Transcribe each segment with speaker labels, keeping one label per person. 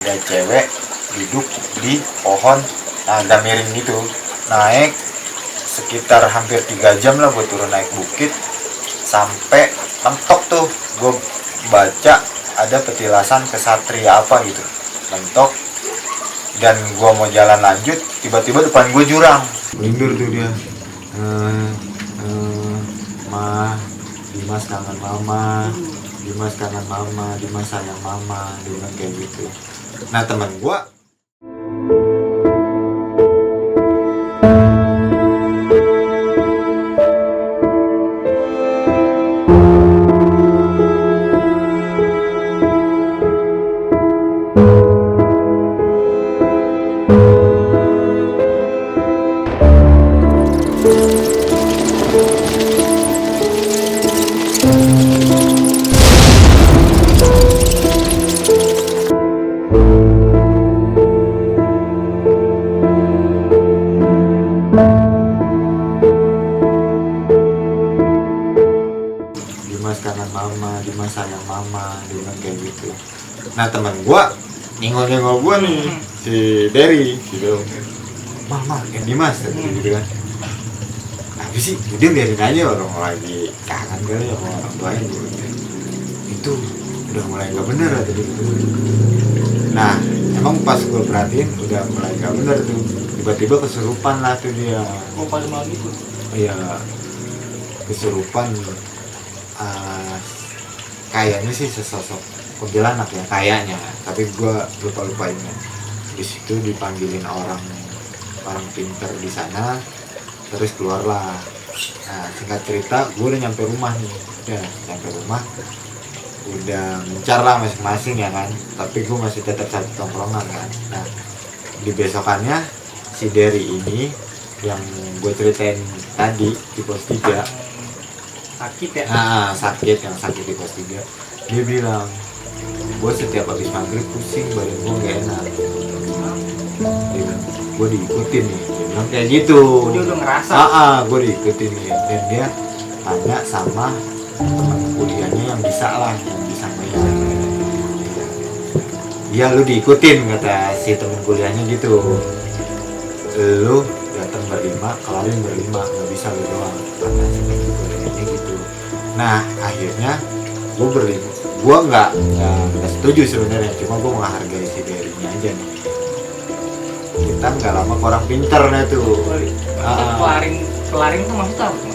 Speaker 1: Ada cewek duduk di pohon agak miring gitu, naik sekitar hampir 3 jam lah gue turun naik bukit sampai mentok tuh. Gue baca ada petilasan kesatria apa gitu, mentok, dan gue mau jalan lanjut, tiba-tiba depan gue jurang. Lindur tuh dia, Ma, Dimas kangen mama, Dimas kangen mama, Dimas sayang mama, dia bilang kayak gitu. Nah teman gue mama, Dimas sayang mama, dia bilang kayak gitu. Nah teman gua nyenggol gua nih, si Derry gitu, mama yang Dimas gitu kan. Tapi sih dia biarin aja, orang lagi kangen kali sama orang tuanya gitu. Itu udah mulai nggak bener tadi gitu. Nah emang pas gua perhatiin udah mulai nggak bener tuh, tiba-tiba kesurupan lah tuh dia.
Speaker 2: Oh pada malam itu?
Speaker 1: Iya, kesurupan. Kayaknya sih sesosok kuntilanak ya kayaknya, tapi gue lupa ini. Di situ dipanggilin orang pinter di sana, terus keluarlah. Nah singkat cerita gue udah nyampe rumah nih, udah mencar lah masing-masing ya kan, tapi gue masih tetap satu tongkrongan kan. Nah di besokannya si Derry ini yang gue ceritain tadi di pos 3
Speaker 2: Sakit ya?
Speaker 1: Sakit di pos 3. Dia bilang, gue setiap habis maghrib pusing, badan gue gak enak. Dia bilang, gue diikutin nih. Dia bilang kayak gitu.
Speaker 2: Dia udah ngerasa?
Speaker 1: Gue diikutin nih. Dan dia tanya sama teman kuliahnya yang bisa bayar. Iya lu diikutin, kata si teman kuliahnya gitu. Lu datang berlima, kelarin berlima, gak bisa lu doang. Kata si teman kuliahnya gitu. Nah akhirnya gue berlima, gue nggak setuju sebenarnya, cuma gue menghargai si Derry-nya aja nih. Kita nggak lama ke orang pinter nih tuh.
Speaker 2: Kelaring tuh maksudnya apa?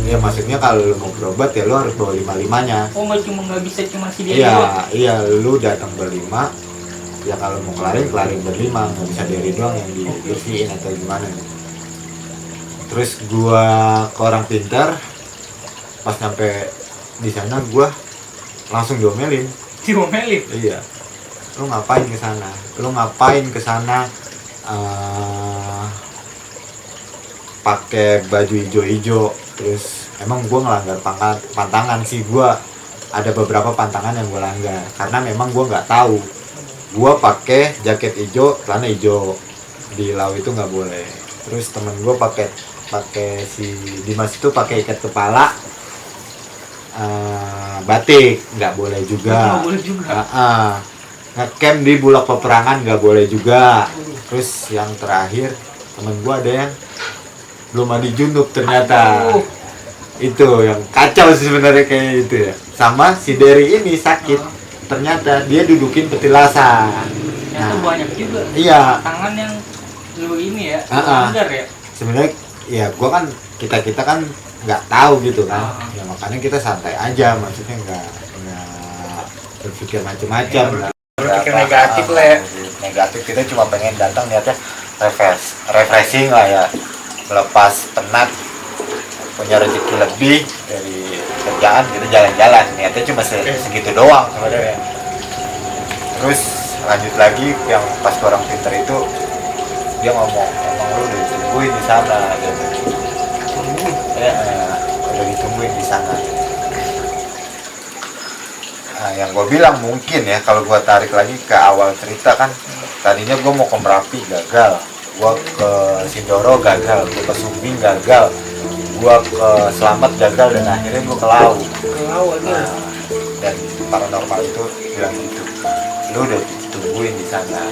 Speaker 1: Ya maksudnya kalau lu mau berobat ya lu harus bawa 5-5-nya.
Speaker 2: Oh nggak bisa cuma si Derry doang?
Speaker 1: Iya lu datang berlima, ya kalau mau kelaring berlima, nggak bisa Derry doang yang dibersihin atau gimana nih. Terus gue ke orang pinter, pas nyampe di sana gue langsung diomelin. Iya. Lu ngapain ke sana? Pakai baju hijau-hijau. Terus emang gue ngelanggar pantangan sih. Gue ada beberapa pantangan yang gue langgar karena memang gue nggak tahu. Gue pakai jaket hijau, celana hijau. Di laut itu nggak boleh. Terus temen gue pakai si Dimas itu pakai ikat kepala. Batik nggak boleh juga. Ngecamp di bulak peperangan nggak boleh juga. Terus yang terakhir temen gue ada yang belum mandi junub ternyata. Itu yang kacau sih sebenarnya kayak gitu ya. Sama si Derry ini sakit, ternyata dia dudukin petilasan.
Speaker 2: Ternyata banyak juga.
Speaker 1: Iya.
Speaker 2: Tangan yang lu ini ya, langgar ya.
Speaker 1: Sebenarnya ya gue kan kita kan nggak tahu gitu kan, ya makanya kita santai aja, maksudnya nggak berpikir macam-macam.
Speaker 2: Berpikir negatif lah ya.
Speaker 1: Negatif, kita cuma pengen datang niatnya refreshing lah ya, melepas penat, punya rezeki lebih dari kerjaan, kita jalan-jalan, niatnya cuma segitu doang sebenarnya. Terus lanjut lagi yang pas orang pinter itu dia ngomong, emang lu udah ditungguin di sana gitu. Udah ditungguin di sana. Nah, yang gue bilang mungkin ya, kalau gue tarik lagi ke awal cerita kan, tadinya gue mau ke Merapi gagal, gue ke Sindoro gagal, gue ke Sumbing gagal, gue ke Selamat gagal, dan akhirnya gue ke Lau. Dan paranormal itu bilang gitu, lu udah tungguin di sana.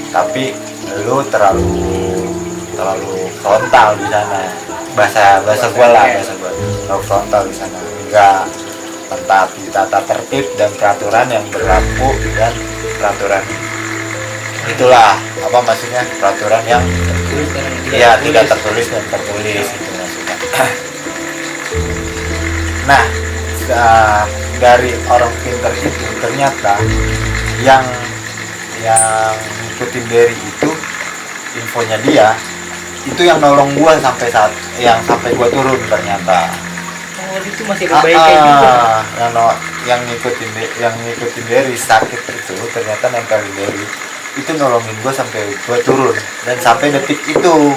Speaker 1: Tapi lu terlalu frontal di sana. Bahasa gua terlalu frontal di sana. Enggak mentaati tata tertib dan peraturan yang berlaku dan peraturan itulah apa maksudnya peraturan yang tidak tertulis dan tertulis itu maksudnya. Nah, dari orang pintar itu ternyata yang ngikutin Derry itu infonya dia itu yang nolong gua sampai gua turun ternyata.
Speaker 2: Oh itu masih ada baiknya juga.
Speaker 1: Yang ngikutin Derry sakit itu ternyata nempelin Derry itu nolongin gue sampai gue turun dan sampai detik itu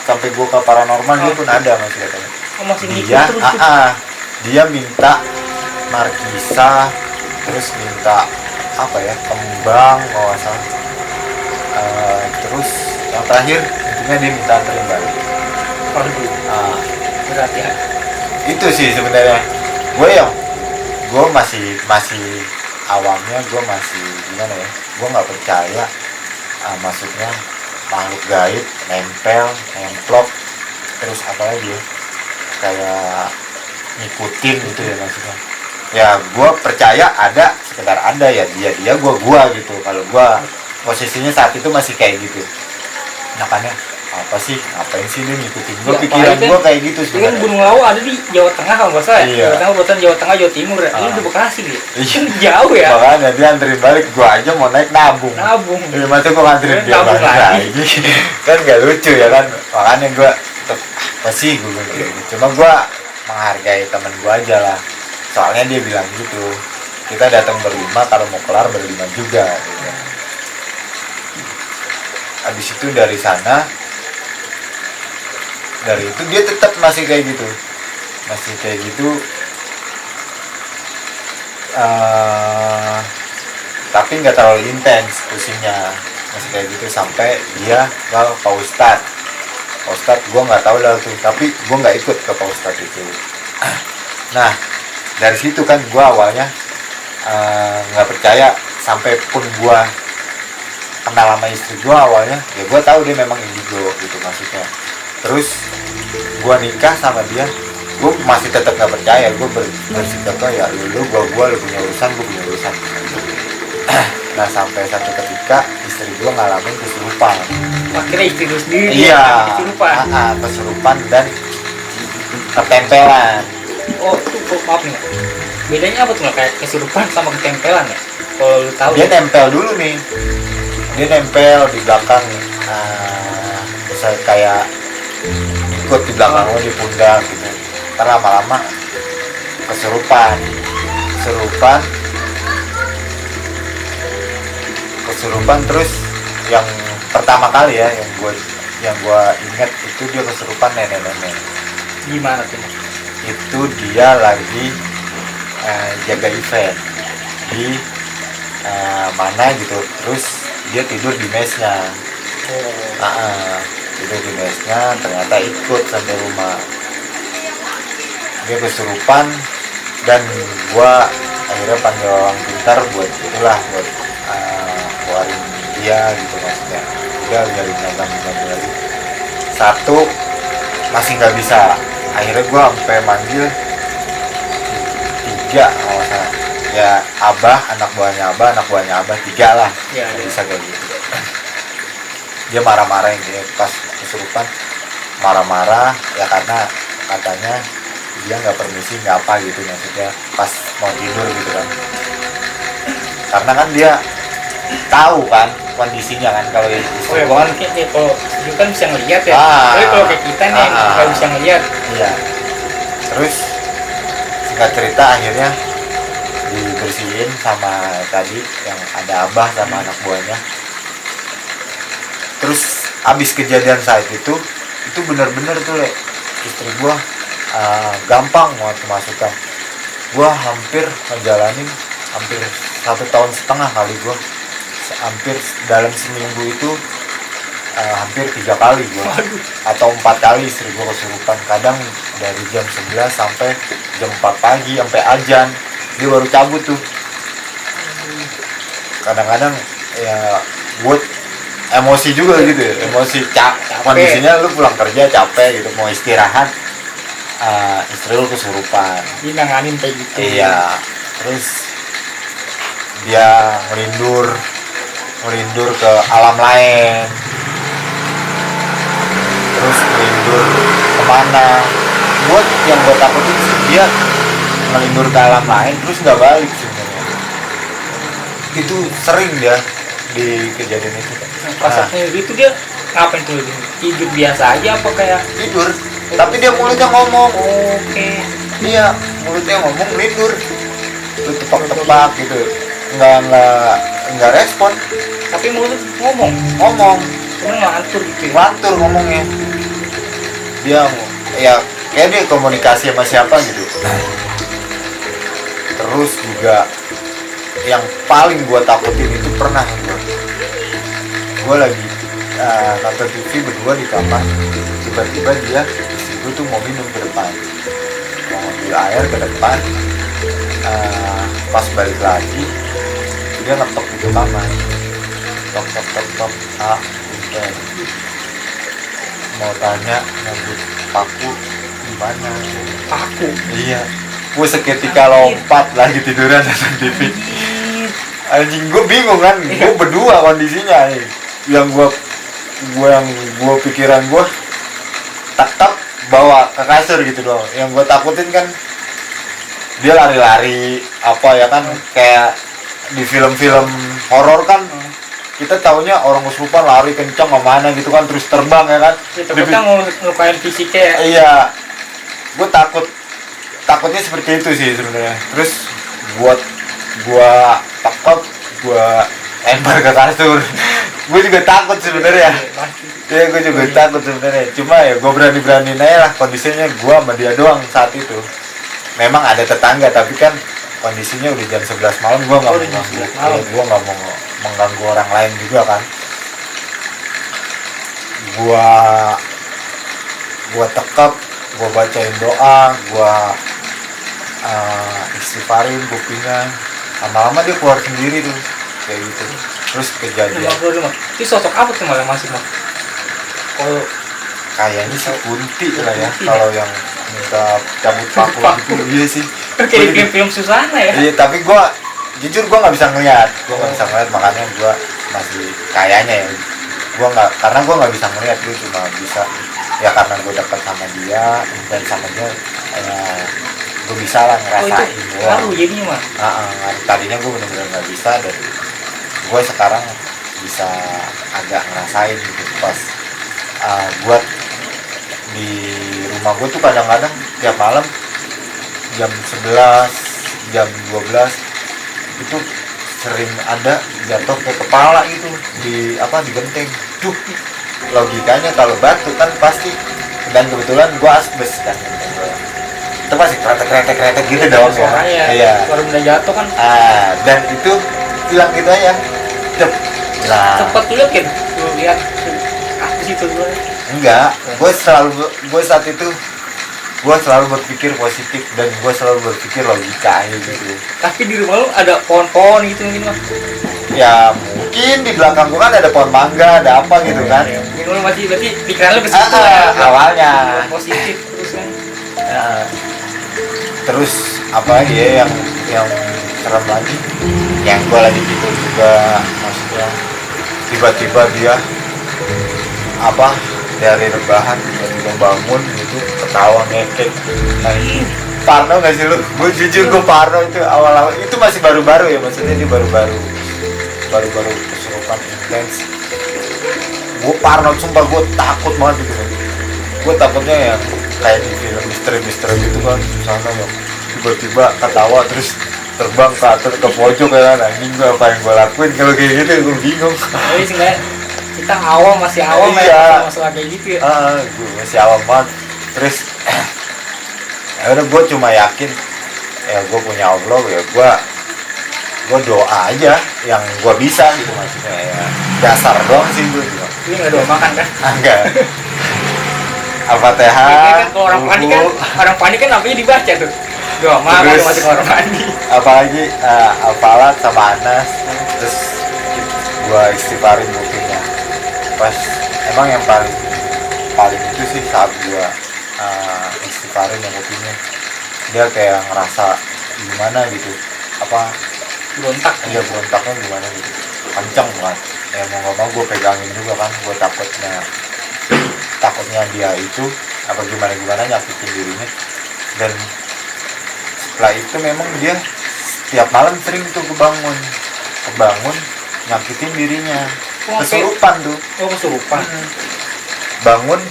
Speaker 1: sampai gue ke paranormal dia pun ada masih katanya.
Speaker 2: Masih
Speaker 1: Dia dia minta markisa terus minta apa ya kembang kalau nggak salah. Terus yang terakhir intinya dia minta anterin balik.
Speaker 2: Berat ya.
Speaker 1: Itu sih sebenarnya gue masih awamnya gue masih gimana ya gue nggak percaya maksudnya makhluk gaib nemplok terus apa lagi ya kayak ngikutin gitu ya maksudnya ya gue percaya ada sekedar ada ya dia gue gitu kalau gue posisinya saat itu masih kayak gitu makanya apa sih ngapain sih dia ngikutin gue pikiran gue kayak gitu
Speaker 2: sebenarnya. Kan Gunung Lawu ada di Jawa Tengah kalau nggak salah
Speaker 1: iya.
Speaker 2: Jawa Tengah buatan Jawa Tengah Jawa Timur ya ini di Bekasi dia jauh ya
Speaker 1: makanya dia anterin balik gue aja mau naik nabung masa gue nganterin dia balik lagi kan gak lucu ya kan makanya gue apa sih gue bilang cuma gue menghargai temen gue aja lah soalnya dia bilang gitu kita datang berlima kalau mau kelar berlima juga gitu. Abis itu dari sana dari itu dia tetap masih kayak gitu tapi nggak terlalu intens pusingnya masih kayak gitu sampai dia ke Pak Ustadz gue nggak tahu lah tuh tapi gue nggak ikut ke Pak Ustadz itu. Nah dari situ kan gue awalnya nggak percaya sampai pun gue kenal sama istri gue awalnya ya gue tahu dia memang indigo gitu maksudnya. Terus gue nikah sama dia, gue masih tetap nggak percaya. Gue bersikap ya lu punya urusan, gue punya urusan. Nah sampai satu ketika istri gue ngalamin kesurupan.
Speaker 2: Akhirnya istri lu sendiri
Speaker 1: iya,
Speaker 2: kesurupan.
Speaker 1: Kesurupan dan ketempelan.
Speaker 2: Oh itu maaf nih, bedanya apa tuh kayak kesurupan sama ketempelan ya? Kalau lu tahu
Speaker 1: dia nempel dulu nih, dia nempel di belakang, bisa kayak ikut di belakang lo di pundak gitu. Karena lama-lama kesurupan terus yang pertama kali ya yang gue ingat itu dia kesurupan nenek-nenek.
Speaker 2: Gimana tuh?
Speaker 1: Itu dia lagi jaga event di mana gitu, terus dia tidur di mesnya. Tidur di mesnya, ternyata ikut sampai rumah. Dia kesurupan dan gua akhirnya panggil orang pintar buat keluarin dia gitu maksudnya. Dia dari nagang lagi. Satu masih nggak bisa. Akhirnya gua sampai manggil 3 kalau salah. Ya abah, anak buahnya abah 3 lah.
Speaker 2: Ya,
Speaker 1: bisa kayak gitu. Dia marah-marah ini pas kesurupan, marah-marah ya karena katanya dia nggak permisi nggak apa gitu maksudnya pas mau tidur gitu kan. Karena kan dia tahu kan kondisinya kan kalau
Speaker 2: istri kalau itu kan bisa ngelihat ya. Tapi kalau kayak kita nih nggak bisa ngelihat.
Speaker 1: Iya. Terus singkat cerita akhirnya dibersihin sama tadi yang ada abah sama anak buahnya. Terus abis kejadian saat itu benar-benar tuh istri gua gampang mau kemasukan. Gua hampir ngejalanin hampir 1,5 tahun kali gua. Hampir dalam seminggu itu hampir 3 kali gua atau 4 kali istri gua kesurupan. Kadang dari jam 11 sampai jam 4 pagi sampai azan dia baru cabut tuh. kadang-kadang ya gue emosi juga gitu ya. Emosi
Speaker 2: Capek.
Speaker 1: kondisinya lu pulang kerja capek gitu mau istirahat, istri lu kesurupan.
Speaker 2: Dia nanganin kayak gitu.
Speaker 1: Iya, terus dia melindur ke alam lain, terus melindur kemana. Yang gue takutin sih dia melindur ke alam lain terus nggak balik sebenarnya. Itu sering dia di kejadian itu.
Speaker 2: Pas itu dia ngapain tuh? Tidur biasa aja apa kayak
Speaker 1: Tidur, tapi dia mulutnya ngomong.
Speaker 2: oke.
Speaker 1: Iya, mulutnya ngomong, melindur, tuh tepak-tepak gitu, nggak respon,
Speaker 2: Tapi mulut ngomong, cuman ngelantur gitu ya.
Speaker 1: ngelantur ngomongnya. Dia ya kayak dia komunikasi sama siapa gitu. Terus juga yang paling gua takutin itu pernah gua lagi nonton TV berdua di kamar, tiba-tiba dia istri gua tuh mau minum ke depan, mau ngambil air ke depan. Pas balik lagi dia ngetok di kamar, tok udah mau tanya nyambut paku di mana.
Speaker 2: Paku.
Speaker 1: Iya, gue seketika lompat lagi tiduran nonton TV. Anjing, gue bingung kan, gue berdua kondisinya nih. Yang gue pikiran gue tak bawa ke kasur gitu doang. Yang gue takutin kan dia lari-lari apa ya kan, kayak di film-film horor kan kita taunya orang kesurupan lari kencang kemana gitu kan, terus terbang ya kan.
Speaker 2: Ya, takutnya ngelupain fisiknya ya.
Speaker 1: Iya, gue takutnya seperti itu sih sebenarnya. Terus gua takut, gua lempar ke kasur. Gue juga takut sebenarnya. Iya, gue juga takut sebenarnya. Cuma ya gue berani-beraniin aja lah, kondisinya gue sama dia doang saat itu. Memang ada tetangga, tapi kan kondisinya udah jam 11 malam, gue nggak mau mengganggu. Gue nggak mau mengganggu orang lain juga kan. Gua tekap, gua bacain doa, gua istighfarin kupingnya. Lama-lama dia keluar sendiri tuh, kayak gitu. Terus kejadian.
Speaker 2: Itu sosok apa tuh malah masih mah? Kalau
Speaker 1: Kayaknya sih Kunti lah ya, kalau yang minta cabut paku gitu. Iya sih.
Speaker 2: kayak di film Susana ya.
Speaker 1: Iya, tapi jujur gue nggak bisa ngeliat, makanya gue masih kayaknya ya, karena gue nggak bisa ngeliat, gue cuma bisa ya karena gue dekat sama dia dan sama dia, gue bisa lah ngerasain.
Speaker 2: Ngaruh jadinya mah.
Speaker 1: Tadinya gue benar-benar nggak bisa, dan gue sekarang bisa agak ngerasain gitu. Pas gue di rumah gue tuh kadang-kadang tiap malam jam 11, jam 12 itu sering ada jatuh ke kepala gitu di genteng. Duh, logikanya kalau batu kan pasti, dan kebetulan gua asbes kan, itu pasti kretek gitu dong ya. Iya.
Speaker 2: Baru benda jatuh kan.
Speaker 1: Dan itu hilang gitu aja.
Speaker 2: Cepet lihat kan? Lihat apa sih itu gue?
Speaker 1: Enggak, gue saat itu gue selalu berpikir positif, dan gue selalu berpikir logika aja gitu.
Speaker 2: Tapi di rumah lu ada pohon-pohon gitu mungkin mah?
Speaker 1: Ya mungkin di belakang gue kan ada pohon mangga, ada apa gitu kan.
Speaker 2: Mungkin lu masih berarti pikiran lu ke situ ya?
Speaker 1: Awalnya
Speaker 2: positif terus kan.
Speaker 1: Terus apa lagi ya yang serem lagi, yang gue lagi tidur juga, maksudnya tiba-tiba dia dari rebahan tiba-tiba bangun gitu, ketawa ngekek. Parno gak sih lu? Gue jujur gue parno itu awal-awal, itu masih baru-baru ya, maksudnya dia baru-baru kesurupan intens. Gue parno, sumpah gue takut banget gitu. Gue takutnya yang kayak di film misteri gitu kan, Susana yang tiba-tiba ketawa terus terbang ke pojok ya kan. Anjing, gue apa yang gue lakuin kalau kayak gitu, gue bingung.
Speaker 2: Jadi sebenarnya kita masih awam
Speaker 1: ya
Speaker 2: masalah kayak gitu ya.
Speaker 1: Gue masih awam banget. Terus ya udah, gue cuma yakin ya gue punya Allah, ya gue doa aja yang gue bisa gitu, maksudnya ya dasar doang sih gue juga.
Speaker 2: Ini nggak doa makan kan?
Speaker 1: Enggak. Al-Fatihah.
Speaker 2: Kalau orang panik kan namanya dibaca tuh. Gak marah
Speaker 1: Terus-
Speaker 2: masih kamar mandi.
Speaker 1: Apalagi Alfalat sama Anas, terus gua istighfarin buktinya. Pas emang yang paling paling itu sih saat gua istighfarin yang buktinya, dia kayak ngerasa gimana gitu, apa
Speaker 2: Berontak.
Speaker 1: ya berontaknya gimana gitu, kenceng banget. Ya mau nggak mau gue pegangin juga kan, gue takutnya dia itu apa gimana gimana nyakitin dirinya. Dan setelah itu memang dia setiap malam sering tuh kebangun nyakitin dirinya,
Speaker 2: Oh,
Speaker 1: kesurupan tuh.
Speaker 2: Oh, kesurupan.
Speaker 1: Bangun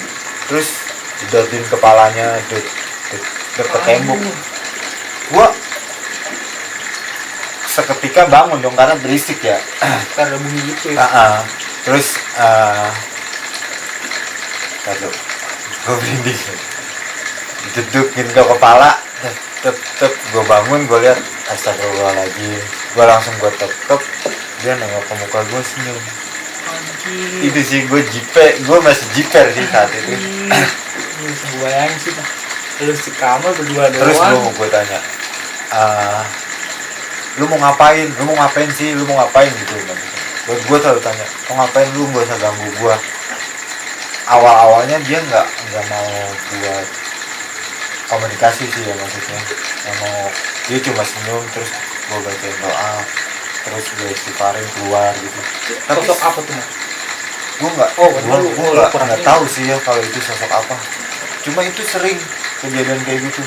Speaker 1: terus didotin kepalanya deket tembok. Gua seketika bangun dong karena berisik ya.
Speaker 2: Karena bunyi gitu ya.
Speaker 1: Terus aduh, gue berhenti didedukin ke kepala, tep gue bangun, gue lihat astagfirullahaladzim, gue langsung gue tep, dia nengok ke muka gue senyum.
Speaker 2: Anjir.
Speaker 1: Itu sih gue masih jiper sih saat itu.
Speaker 2: Bisa bayangin sih, Pak. Lu si kamar berdua
Speaker 1: Terus
Speaker 2: doang.
Speaker 1: gue tanya, lu mau ngapain sih gitu. Gue selalu tanya, mau ngapain lu, gak usah ganggu gue. Awalnya dia nggak mau buat komunikasi sih ya, maksudnya dia cuma senyum, terus gue bacain doa, terus gue istighfarin keluar gitu. Tapi
Speaker 2: Sosok apa tuh?
Speaker 1: gue nggak
Speaker 2: kurang
Speaker 1: tahu sih ya kalau itu sosok apa. Cuma itu sering kejadian kayak gitu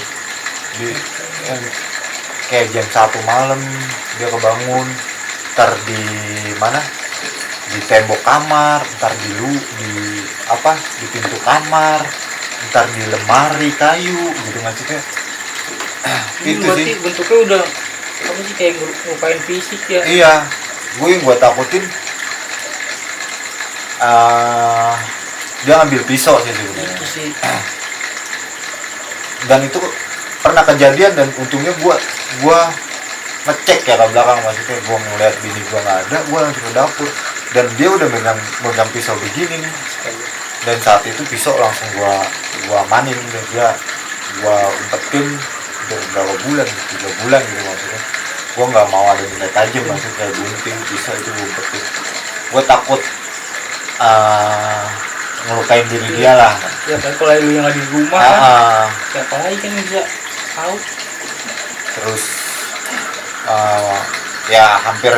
Speaker 1: kayak jam 1 malam dia kebangun, ntar di mana, di tembok kamar, ntar di pintu kamar, ntar di lemari kayu gitu maksudnya. Itu
Speaker 2: berarti
Speaker 1: sih
Speaker 2: bentuknya udah apa sih, kayak ngupain fisik ya?
Speaker 1: iya, gue takutin dia ngambil pisau sih sebenarnya.
Speaker 2: Itu sih.
Speaker 1: Dan itu pernah kejadian, dan untungnya gua ngecek ya ke belakang, maksudnya gua ngeliat bini gua nggak ada, gua langsung ke dapur dan dia udah megang pisau begini nih. Dan saat itu pisau langsung gua amanin, dan gua umpetin udah berapa bulan, 3 bulan gitu maksudnya. Gua nggak mau ada benda tajam, maksudnya kayak gunting, pisau itu gua umpetin. Gua takut ngelukain diri dia lah.
Speaker 2: Ya kan kalau lu yang ada di rumah kan, siapa lagi kan yang bisa tahu.
Speaker 1: Terus ya hampir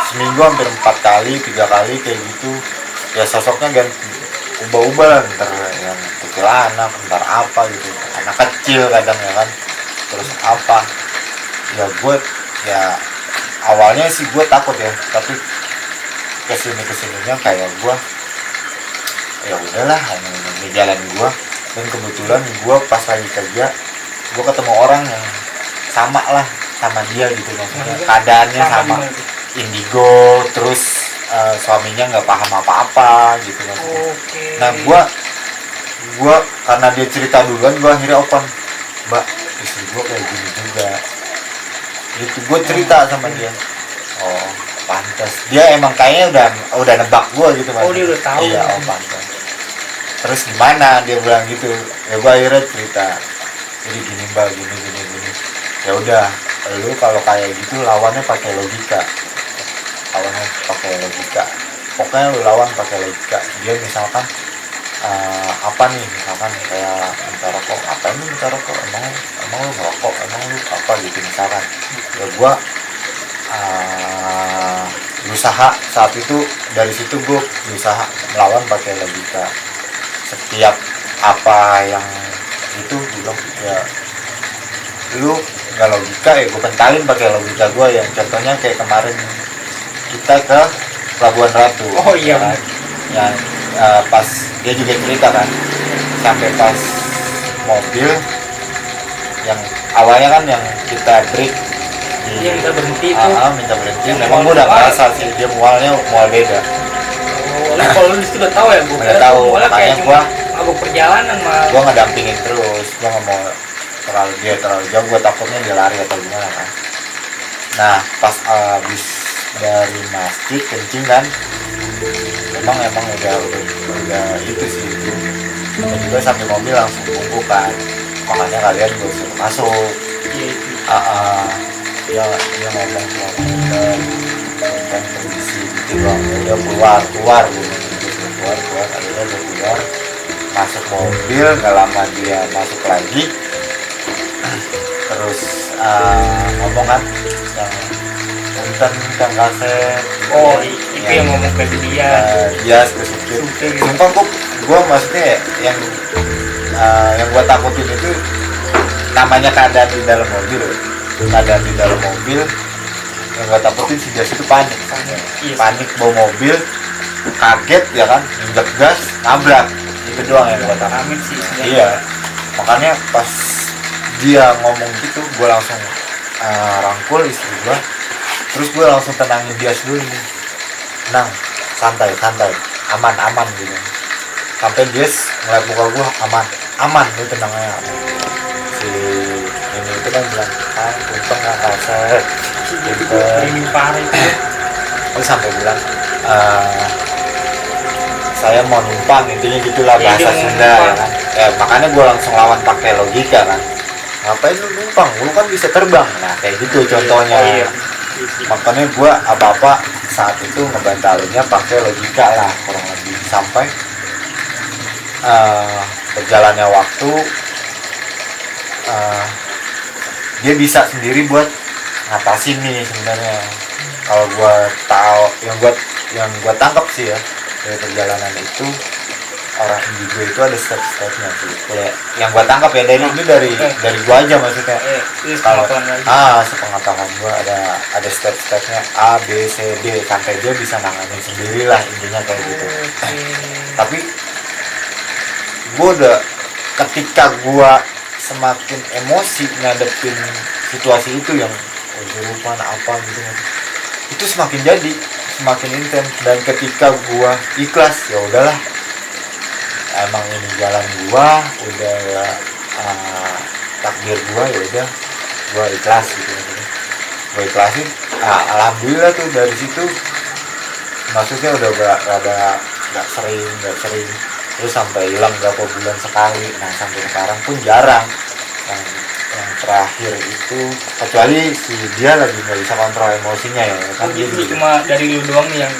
Speaker 1: seminggu, hampir 4 kali 3 kali kayak gitu ya, sosoknya ganti, ubah-ubah lah, ntar yang kecil anak, ntar apa gitu, anak kecil kadang ya kan, terus apa ya. Gue ya awalnya sih gue takut ya, tapi kesininya kayak gue ya udahlah, ini jalan gue. Dan kebetulan gue pas lagi kerja, gue ketemu orang yang sama lah sama dia gitu, maksudnya keadaannya sama indigo, terus suaminya nggak paham apa-apa gitu maksudnya. Nah gue karena dia cerita duluan, gue akhirnya open, mbak istri gue kayak gini juga gitu. Gue cerita sama dia, oh pantas, dia emang kayaknya udah nebak gue gitu maksudnya.
Speaker 2: Oh, dia udah tahu.
Speaker 1: Iya, oh pantas. Terus gimana dia bilang gitu, ya gue akhirnya cerita, jadi gini mbak, gini. Ya udah, lu kalau kayak gitu lawannya pakai logika, pokoknya lu lawan pakai logika. Dia misalkan apa nih, misalkan kayak minta rokok, ngapain lu minta rokok, emang lu ngerokok, emang lu apa gitu misalkan. Ya gue berusaha saat itu, dari situ gue berusaha melawan pakai logika. Setiap apa yang itu bilang ya lu nggak logika, ya gue pentalin pakai logika gue. Yang contohnya kayak kemarin kita ke Pelabuhan Ratu.
Speaker 2: Oh iya
Speaker 1: kan? Ya, pas dia juga cerita kan, sampai pas mobil yang awalnya kan yang kita break
Speaker 2: Dia minta berhenti itu.
Speaker 1: minta berhenti. Memang gue udah ngerasa sih dia mual beda.
Speaker 2: Oh, lu kalau lu disitu udah tahu ya, gue
Speaker 1: Udah tahu, makanya
Speaker 2: cuma mabuk perjalanan mah.
Speaker 1: Gue ngedampingin terus, gue nggak mau terlalu jauh, gue takutnya dia lari atau gimana kan. Nah pas abis dari masjid kencing kan, emang udah itu sih itu. Dan juga sampai mobil langsung nunggu kan, makanya kalian gue suruh masuk
Speaker 2: Iya itu.
Speaker 1: Dia ngomong sama punten kondisi gitu doang. Udah keluar gitu. keluar akhirnya udah keluar masuk mobil, nggak lama dia masuk lagi terus ngomong kan yang punten kang kaset
Speaker 2: Oh itu yang ngomong ke dia.
Speaker 1: dia spesifik sumpah gue maksudnya yang gue takutin itu namanya keadaan di dalam mobil yang gue takutin si Jas itu panik bawa mobil kaget ya kan, injek gas nabrak, itu doang yang gue takutin.
Speaker 2: Amit sih
Speaker 1: Iya, makanya pas dia ngomong gitu gue langsung rangkul istri gue, terus gue langsung tenangin dia dulu nih, tenang, santai, aman gitu. Sampai dia ngeliat muka gue aman, lu tenang aja. Si ini itu kan bilang, untung nggak kaset, gitu.
Speaker 2: ini parah itu.
Speaker 1: Terus sampai bilang, saya mau numpang, intinya gitulah bahasa Sunda ya kan. Ya makanya gue langsung lawan pakai logika kan. Ngapain lu numpang? Lu kan bisa terbang. Nah kayak gitu contohnya.
Speaker 2: Oh, iya.
Speaker 1: Makanya gue apa-apa saat itu ngebantalinnya pakai logika lah kurang lebih sampai berjalannya waktu dia bisa sendiri buat ngatasin nih sebenarnya. Kalau gue tahu yang gue tangkap sih ya dari perjalanan itu, orang indigo itu ada step-stepnya sih. Kayak yang gue tangkap ya dari gue aja maksudnya. Kalau sepengetahuan gue ada step-stepnya A B C D sampai dia bisa nanganin sendiri lah, intinya kayak gitu. Tapi gue udah ketika gue semakin emosi ngadepin situasi itu yang kesurupan apa gitu, itu semakin intens. Dan ketika gua ikhlas, ya udahlah, emang ini jalan gua, udah takdir gua, ya udah gua ikhlas gitu. Gua ikhlasin, alhamdulillah tuh dari situ, maksudnya udah nggak sering, terus sampai hilang berapa bulan sekali. Nah sampai sekarang pun jarang. Yang terakhir itu kecuali si dia lagi nggak bisa kontrol emosinya ya kan.
Speaker 2: Itu cuma dari lu doang nih yang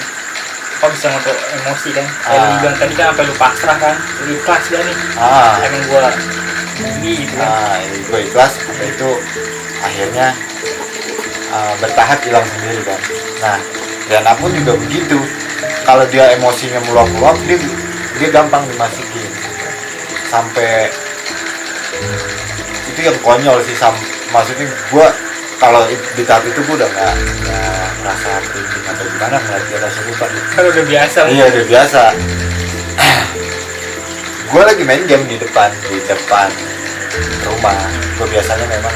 Speaker 2: kok bisa kontrol emosi kan. Kayak lu bilang tadi kan sampai lu pasrah kan, lu ikhlas dah nih. Emang gua ini gitu kan.
Speaker 1: Gue ikhlas sampai itu akhirnya bertahap hilang sendiri kan. Nah dan pun juga begitu, kalau dia emosinya meluap-luap dia gampang dimasukin. Sampai itu yang konyol sih, maksudnya gue kalau di tahap itu gue udah nggak merasa penting atau gimana ngeliat dia kesurupan.
Speaker 2: Kalau udah biasa.
Speaker 1: Iya udah biasa. Gue lagi main game di depan rumah. Gue biasanya memang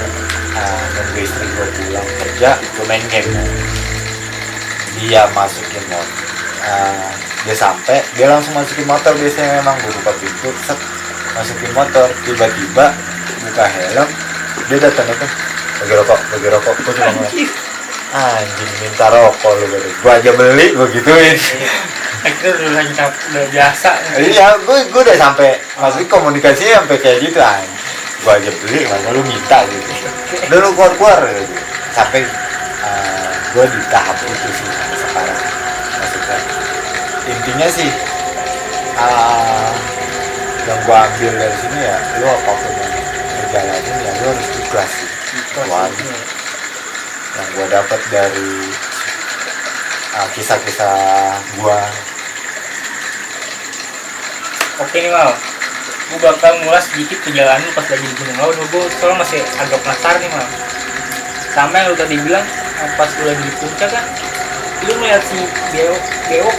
Speaker 1: nunggu istri gue pulang kerja, gue main game. Dia masukin motor, dia sampai, dia langsung masukin motor. Biasanya memang gue buka pintu, masukin motor, tiba-tiba buka helm, dia datang bagi rokok. Gue cuma ngeliat, anjing minta rokok lu, gue aja beli, gue gituin.
Speaker 2: Akhirnya udah biasa.
Speaker 1: Iya, gue udah sampai, maksudnya komunikasinya sampai kayak gitu, gue aja beli, masa lu minta gitu. Udah lu keluar gitu. Sampai gue di tahap itu sih sekarang. Maksudnya intinya sih yang gue ambil dari sini ya, lu apapun yang jalanin ya lu harus ikhlas sih. Yang gue dapat dari kisah-kisah gue.
Speaker 2: Oke nih Mal, gue bakal ngulas sedikit perjalanan pas lagi di Gunung Lawu. Gue soalnya masih agak penasaran nih Mal, sama yang lu tadi bilang pas lu lagi di puncak kan, lu ngeliat si bewok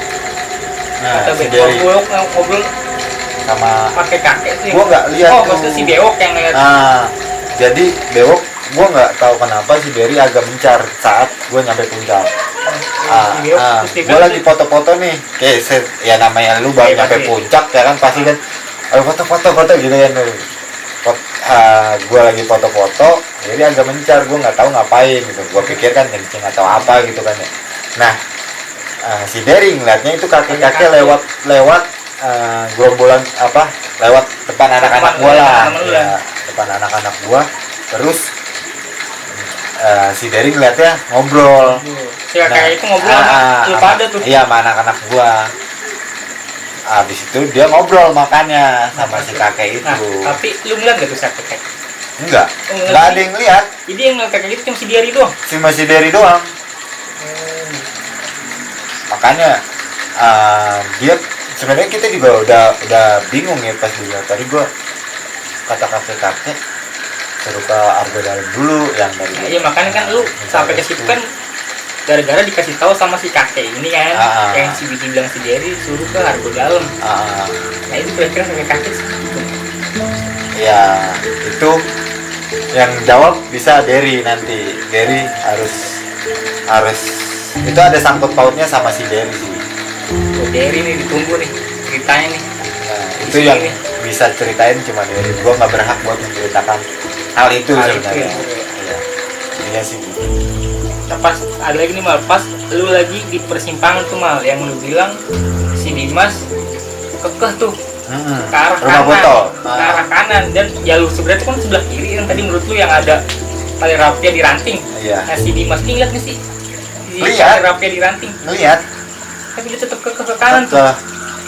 Speaker 2: atau
Speaker 1: si
Speaker 2: bewok ngobrol
Speaker 1: sama
Speaker 2: pakai kakek tuh.
Speaker 1: Gue nggak lihat.
Speaker 2: Maksudnya si bewok yang ngeliat.
Speaker 1: Jadi bewok, gue nggak tahu kenapa si Derry agak mencar saat gue nyampe puncak. Gue lagi foto-foto nih, kayak ya namanya lu baru nyampe puncak ya kan, pasti kan foto gitu kan. Gue lagi foto-foto, jadi agak mencar, gue nggak tahu ngapain gitu. Gue pikir kan kencing atau apa gitu kan ya. Nah si Derry ngeliatnya itu kakek-kakek lewat gerombolan lewat depan anak-anak gua lah ya, depan anak-anak gua. Terus si Derry ngeliatnya ngobrol.
Speaker 2: Si kakek itu ngobrol sama lu pada tuh.
Speaker 1: Iya, sama anak-anak gua. Habis itu dia ngobrol makannya sama si kakek itu.
Speaker 2: Nah, tapi lu ngeliat gak tuh si kakek?
Speaker 1: Enggak ada yang lihat.
Speaker 2: Jadi yang ngeliat kakek itu cuma si Derry doang.
Speaker 1: Cuma si Derry doang. Makanya dia sebenarnya kita juga udah bingung ya pas dilihat. Tadi gua kata kakek suruh ke Argo Dalam dulu yang dari.
Speaker 2: Nah, iya makanya kan lu sampai ke situ kan gara-gara dikasih tahu sama si kakek ini kan, yang si Biji bilang si Derry suruh ke Argo Dalam. Nah itu kira-kira kakek gitu.
Speaker 1: Ya itu yang jawab bisa Derry nanti. Derry harus itu ada sangkut pautnya sama si Derry sih.
Speaker 2: Derry nih ditunggu nih ceritanya nih.
Speaker 1: Nah, itu yang nih bisa ceritain cuma Derry. Gua nggak berhak buat menceritakan hal itu sebenarnya. Iya sih.
Speaker 2: Nah, pas ada lagi nih Mal, pas lu lagi di persimpangan tuh Mal, yang lu bilang si Dimas kekeh tuh ke arah kanan, dan jalur sebenarnya kan sebelah kiri yang tadi menurut lu yang ada tali rapia di ranting.
Speaker 1: Iya.
Speaker 2: Nah si Dimas ini lihat nggak sih?
Speaker 1: Lihat.
Speaker 2: Tali rapia di ranting.
Speaker 1: Lihat.
Speaker 2: Tapi dia tetap ke kanan tuh.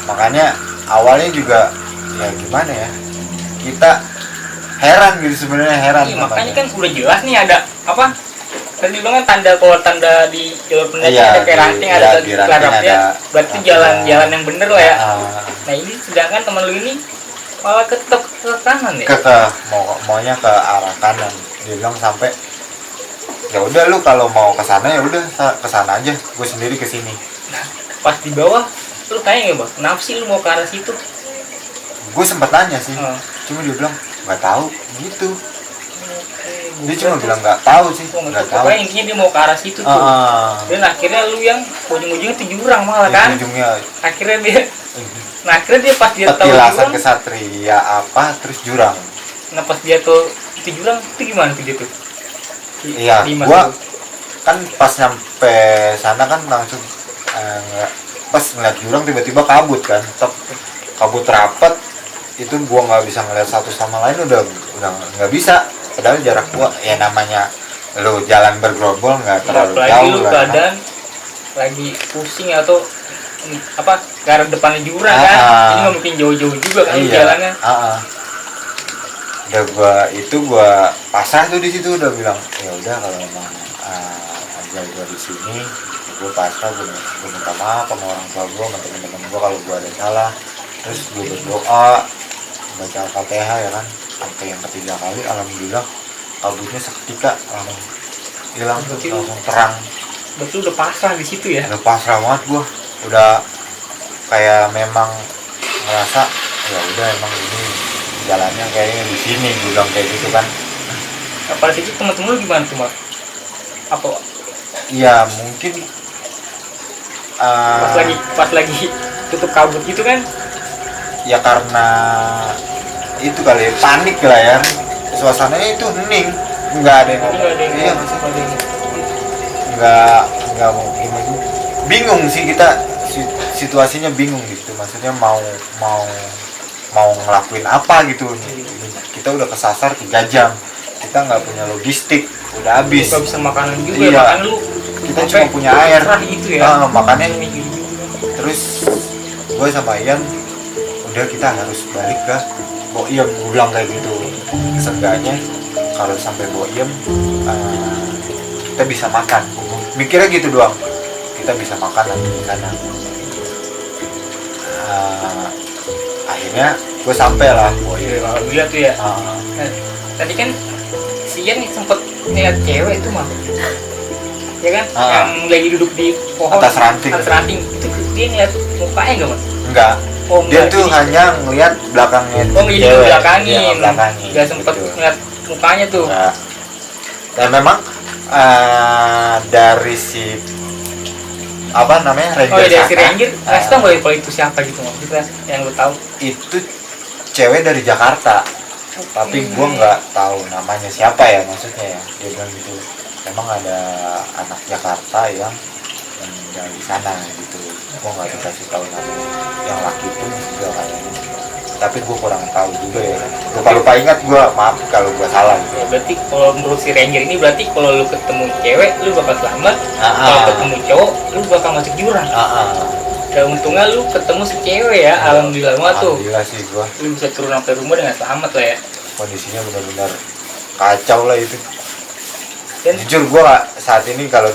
Speaker 1: Makanya awalnya juga ya gimana ya, kita heran gitu sebenarnya
Speaker 2: Iya, makanya kan udah jelas nih ada apa? Tadi bilang kan tanda di jalur pendakian ada kayak ranting, ada tali rapia, berarti jalan yang bener lah ya. Nah ini sedangkan teman lu ini malah tetap ke kanan ya?
Speaker 1: Maunya ke arah kanan. Dia bilang sampai ya udah lu kalau mau ke sana ya udah ke sana aja, gue sendiri ke sini.
Speaker 2: Nah, pas di bawah lu tanya nggak Bang, kenapa sih lu mau ke arah situ?
Speaker 1: Gue sempet nanya sih, cuma dia bilang nggak tahu gitu. Dia cuma bilang nggak tahu sih, nggak tahu.
Speaker 2: Pokoknya intinya dia mau ke arah situ tuh. Dan akhirnya lu yang ujung-ujungnya tuh jurang malah kan?
Speaker 1: Ujungnya.
Speaker 2: Akhirnya dia pas dia tahu
Speaker 1: petilasan kesatria apa terus jurang.
Speaker 2: Nah pas dia tuh itu jurang itu gimana tuh dia tuh?
Speaker 1: Iya, gua kan pas nyampe sana kan langsung pas ngeliat jurang tiba-tiba kabut kan, kabut rapat itu gua nggak bisa ngeliat satu sama lain, udah nggak bisa. Padahal jarak gua ya namanya lu jalan bergerombol nggak terlalu jauh lah.
Speaker 2: Badan lagi pusing atau apa karena depannya jurang kan, ini nggak mungkin jauh-jauh juga kan jalannya.
Speaker 1: Udah gua pasrah tuh di situ, udah bilang ya udah kalau memang aja gua di sini gua pasrah, gua minta maaf sama orang tua gua, sama teman-teman gua kalau gua ada salah. Terus gua berdoa baca Al-Fatihah ya kan, sampai yang ketiga kali alhamdulillah kabutnya seketika langsung hilang, langsung terang.
Speaker 2: Betul udah pasrah di situ ya?
Speaker 1: Udah pasrah banget gua, udah kayak memang ngerasa ya udah emang ini jalannya kayaknya di sini, gue bilang kayak gitu kan.
Speaker 2: Pada situ teman-teman lu gimana tuh Mak? Apa?
Speaker 1: Iya mungkin
Speaker 2: pas lagi tutup kabut gitu kan?
Speaker 1: Ya karena itu kali ya, panik lah ya, suasananya itu hening, nggak ada yang ngomong. Iya nggak mau gimana, bingung sih kita, situasinya bingung gitu, maksudnya mau ngelakuin apa gitu. Kita udah kesasar 3 jam, kita nggak punya logistik, udah habis,
Speaker 2: nggak bisa makanan juga.
Speaker 1: Iya,
Speaker 2: makan lu
Speaker 1: kita cuma punya air
Speaker 2: gitu ya.
Speaker 1: Makanya terus gue sama Ian udah kita harus balik ke Boiem, gue bilang kayak gitu. Seenggaknya kalau sampai Boiem kita bisa makan, mikirnya gitu doang, kita bisa makan nanti di sana. Akhirnya gue sampai lah Boiem.
Speaker 2: Alhamdulillah tuh ya. Tadi kan si Ian sempet ngeliat cewek itu Mah, ya kan? Yang lagi duduk di pohon
Speaker 1: atas ranting.
Speaker 2: Itu dia ngeliat mukanya nggak Mas?
Speaker 1: Enggak. Dia tuh hanya ngeliat belakangnya.
Speaker 2: Jadi belakangin. Gak sempet
Speaker 1: gitu.
Speaker 2: ngeliat mukanya tuh.
Speaker 1: Nah, dan memang dari si apa namanya ranger
Speaker 2: dari si ranger, nggak tahu kalau itu siapa gitu maksudnya yang lu tahu.
Speaker 1: Itu cewek dari Jakarta, tapi gua nggak tahu namanya siapa ya, maksudnya ya. Dia bilang gitu, memang ada anak Jakarta yang tinggal di sana gitu. Gua nggak dikasih tahu namanya. Yang laki itu juga kayaknya. tapi gue kurang tahu juga ya. Lupa ingat gue, maaf kalau gue salah gitu.
Speaker 2: Ya, berarti kalau menurut si Ranger ini berarti kalau lu ketemu cewek lu bakal selamat, kalau ketemu cowok lu bakal masuk jurang. Dan untungnya lu ketemu si cewek ya, alhamdulillah mah tuh.
Speaker 1: Alhamdulillah sih gue.
Speaker 2: Lu bisa turun sampai rumah dengan selamat lah ya.
Speaker 1: Kondisinya benar-benar kacau lah itu.
Speaker 2: Dan
Speaker 1: Jujur gue saat ini kalau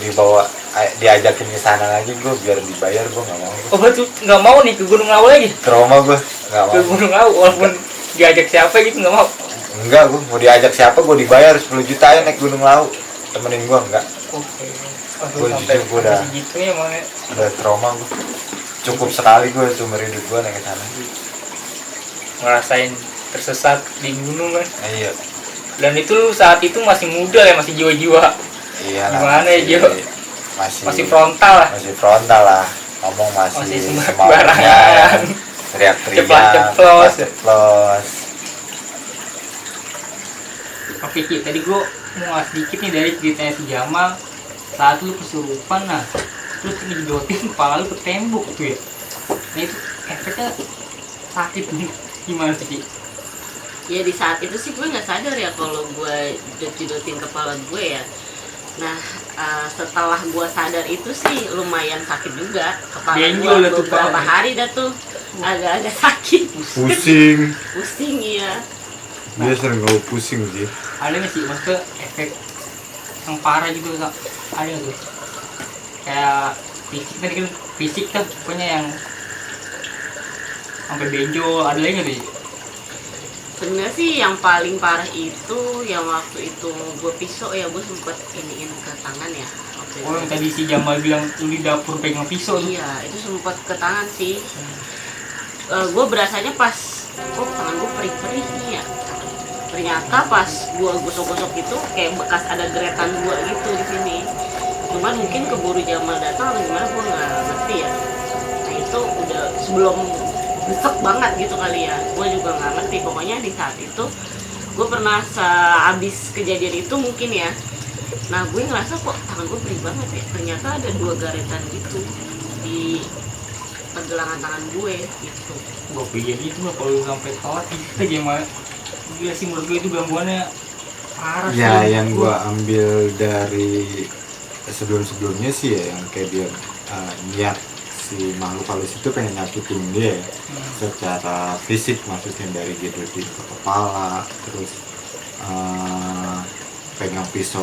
Speaker 1: diajakin ke sana lagi, gue biar dibayar gue nggak mau.
Speaker 2: oh berarti nggak mau nih ke Gunung Lawu lagi?
Speaker 1: Trauma gue nggak mau.
Speaker 2: Ke Gunung Lawu walaupun diajak siapa gitu nggak mau?
Speaker 1: Enggak, gue mau diajak siapa gue dibayar 10 juta aja naik Gunung Lawu, temenin gue enggak.
Speaker 2: Oke.
Speaker 1: Gue jujur gue
Speaker 2: gitu ya emangnya.
Speaker 1: udah trauma gue. Cukup sekali gue seumur hidup gue naik ke sana.
Speaker 2: Ngerasain tersesat di gunung kan.
Speaker 1: Iya.
Speaker 2: Dan itu lu saat itu masih muda ya, masih jiwa-jiwa.
Speaker 1: Iya lah.
Speaker 2: Gimana ya, Jo? Masih frontal lah.
Speaker 1: Masih frontal lah. Ngomong masih
Speaker 2: sembarangan.
Speaker 1: Teriak-teriak. Ceplos.
Speaker 2: Oke Ci, tadi gue mau ngasih sedikit nih dari ceritanya si Jamal. Saat lu kesurupan, nah terus ngejodotin kepala lu ke tembok tuh ya. Nah itu efeknya sakit nih. Gimana sih Ci?
Speaker 3: Ya di saat itu sih gue nggak sadar ya kalau gue jodotin kepala gue ya. Nah setelah gue sadar itu sih lumayan sakit juga kepala gue. Beberapa hari dah tuh agak-agak sakit. Pusing iya.
Speaker 1: Dia sering ngau pusing sih.
Speaker 2: Ada nggak sih maksudnya efek yang parah gitu? Ada nggak tuh? Kayak fisik tadi kan, fisik kan pokoknya yang sampai benjol, ada lagi nggak tuh?
Speaker 3: Sebenarnya sih yang paling parah itu yang waktu itu gue pisau ya, gue sempet iniin ke tangan ya waktu itu.
Speaker 2: Oh yang tadi si Jamal bilang lu di dapur pegang pisau tuh?
Speaker 3: Iya itu sempet ke tangan sih. Gue berasanya pas tangan gue perih-perih nih ya. Ternyata pas gue gosok-gosok itu kayak bekas ada geretan gue gitu di sini. Cuman mungkin keburu Jamal datang atau gimana gue nggak ngerti ya. Nah itu udah sebelum besek banget gitu kali ya, gue juga nggak ngerti. Pokoknya di saat itu gue pernah sehabis kejadian itu mungkin ya, nah gue ngerasa kok tangan gue perih banget ya. Ternyata ada 2 garetan gitu di pergelangan tangan gue gitu.
Speaker 2: Gue pikir gitu mah kalau sampai telat kita gimana? Gila sih menurut gue itu gangguannya parah sih.
Speaker 1: Ya yang gue ambil dari sebelum-sebelumnya sih ya, yang kayak dia niat si makhluk halus itu pengen nyakitin dia secara fisik, maksudnya dari gigitin ke kepala, terus pegang pisau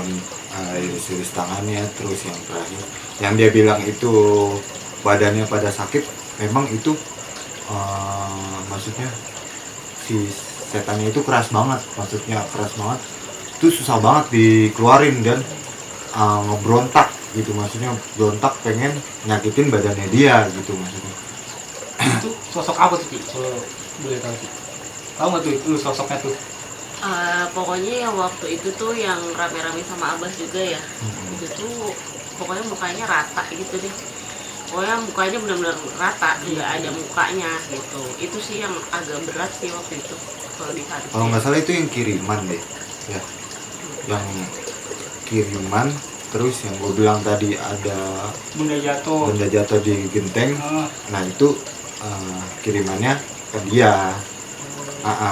Speaker 1: iris-iris tangannya, terus yang terakhir yang dia bilang itu badannya pada sakit, memang itu maksudnya si setannya itu keras banget, itu susah banget dikeluarin dan ngebrontak gitu, maksudnya berontak pengen nyakitin badannya dia gitu maksudnya.
Speaker 2: Itu sosok apa tuh Ci? Kalau boleh tahu sih, tahu nggak tuh lu sosoknya tuh?
Speaker 3: Pokoknya yang waktu itu tuh yang rame-rame sama Abbas juga ya, itu tuh pokoknya mukanya rata gitu deh. Pokoknya mukanya benar-benar rata, nggak ada mukanya gitu. Itu sih yang agak berat sih waktu itu kalau di saat itu.
Speaker 1: Kalau nggak salah itu yang kiriman deh ya, yang kiriman. Terus yang gue bilang tadi ada
Speaker 2: benda jatuh
Speaker 1: di genteng. Nah itu kirimannya ke dia.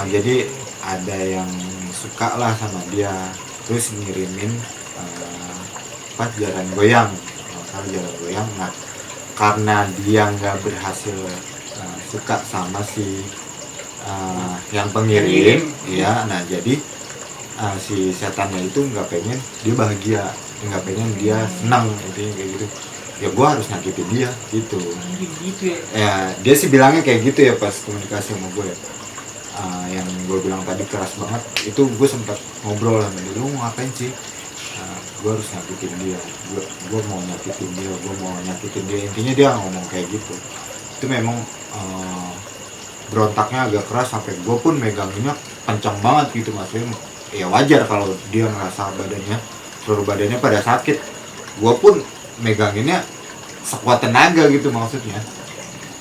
Speaker 1: Jadi ada yang suka lah sama dia, terus ngirimin jaran goyang. Nah karena dia nggak berhasil suka sama si yang pengirim ya, nah jadi si setannya itu nggak pengen dia bahagia, nggak pengen dia senang, intinya kayak gitu. Ya gue harus nyakitin dia gitu.
Speaker 2: Gitu
Speaker 1: ya. Dia sih bilangnya kayak gitu ya pas komunikasi sama gue. Yang gue bilang tadi keras banget itu, gue sempat ngobrol sama dia, lu mau ngapain sih? Gue harus nyakitin dia, gue mau nyakitin dia, intinya dia ngomong kayak gitu. Itu memang berontaknya agak keras, sampai gue pun meganginnya kencang banget gitu, maksudnya ya wajar kalau dia ngerasa seluruh badannya pada sakit. Gue pun meganginnya sekuat tenaga gitu maksudnya,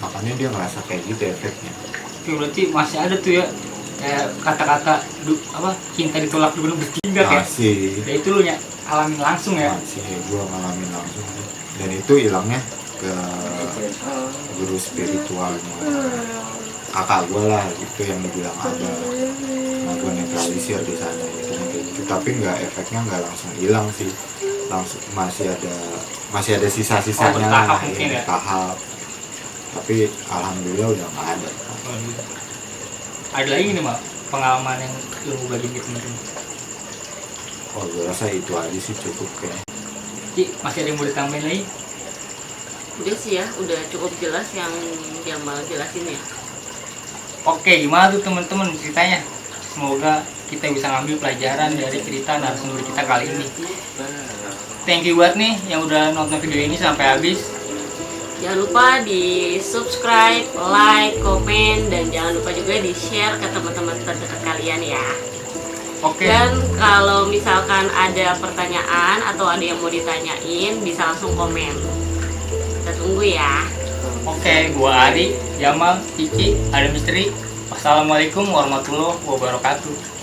Speaker 1: makanya dia ngerasa kayak gitu efeknya.
Speaker 2: Oke, berarti masih ada tuh ya kayak kata-kata cinta ditolak dulu bertindak ya.
Speaker 1: Masih.
Speaker 2: Ya itu lu alamin langsung ya.
Speaker 1: Masih, gue ngalamin langsung. Dan itu hilangnya ke guru spiritualnya. kakak gue lah gitu yang dibilang abah. Nah gue netralisir di sana gitu, kayak gitu. Tapi efeknya nggak langsung hilang sih, langsung masih ada sisa-sisanya
Speaker 2: bertahap
Speaker 1: lah,
Speaker 2: mungkin ya?
Speaker 1: bertahap. Tapi alhamdulillah udah nggak ada.
Speaker 2: Ada lagi nih mal pengalaman yang lu bagi ke teman-teman?
Speaker 1: Oh gue rasa itu aja sih cukup kayaknya.
Speaker 2: Ci, masih ada yang mau ditambahin lagi?
Speaker 3: Udah sih ya, udah cukup jelas yang Jamal jelasin ya.
Speaker 2: Oke, gimana tuh teman-teman ceritanya? Semoga kita bisa ngambil pelajaran dari cerita narasumber kita kali ini. Thank you buat nih yang udah nonton video ini sampai habis.
Speaker 3: Jangan lupa di subscribe, like, komen, dan jangan lupa juga di share ke teman-teman terdekat kalian ya.
Speaker 2: Oke.
Speaker 3: Dan kalau misalkan ada pertanyaan atau ada yang mau ditanyain, bisa langsung komen. Kita tunggu ya.
Speaker 2: Oke, gua Ari, Jamal, Cici, ada misteri. Wassalamualaikum warahmatullahi wabarakatuh.